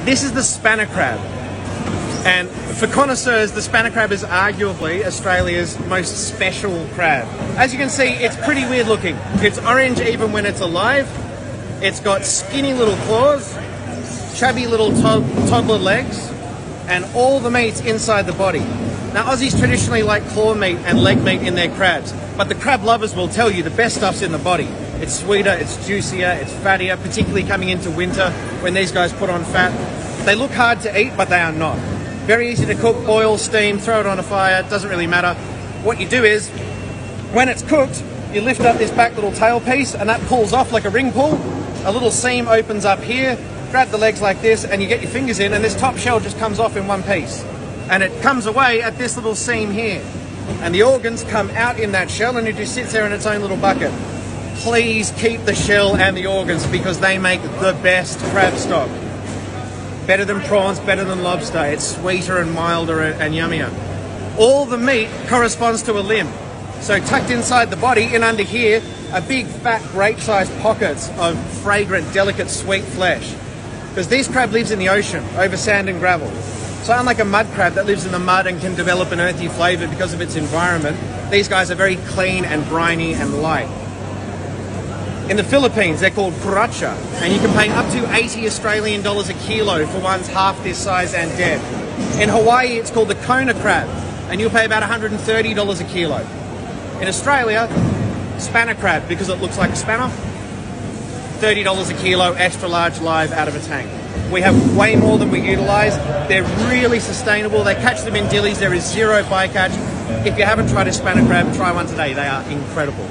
This is the spanner crab. And for connoisseurs, the spanner crab is arguably Australia's most special crab. As you can see, it's pretty weird looking. It's orange even when it's alive. It's got skinny little claws, chubby little toddler legs, and all the meat's inside the body. Now, Aussies traditionally like claw meat and leg meat in their crabs, but the crab lovers will tell you the best stuff's in the body. It's sweeter, it's juicier, it's fattier, particularly coming into winter when these guys put on fat. They look hard to eat, but they are not. Very easy to cook, boil, steam, throw it on a fire, doesn't really matter. What you do is, when it's cooked, you lift up this back little tail piece and that pulls off like a ring pull. A little seam opens up here, grab the legs like this and you get your fingers in and this top shell just comes off in one piece. And it comes away at this little seam here. And the organs come out in that shell and it just sits there in its own little bucket. Please keep the shell and the organs because they make the best crab stock. Better than prawns, better than lobster. It's sweeter and milder and yummier. All the meat corresponds to a limb. So tucked inside the body, in under here, are big, fat, grape-sized pockets of fragrant, delicate, sweet flesh. Because this crab lives in the ocean, over sand and gravel. So unlike a mud crab that lives in the mud and can develop an earthy flavour because of its environment, these guys are very clean and briny and light. In the Philippines, they're called kuracha, and you can pay up to 80 Australian dollars a kilo for ones half this size and dead. In Hawaii, it's called the Kona crab, and you'll pay about $130 a kilo. In Australia, spanner crab, because it looks like a spanner, $30 a kilo, extra large live out of a tank. We have way more than we utilise. They're really sustainable. They catch them in dillies. There is zero bycatch. If you haven't tried a spanner crab, try one today. They are incredible.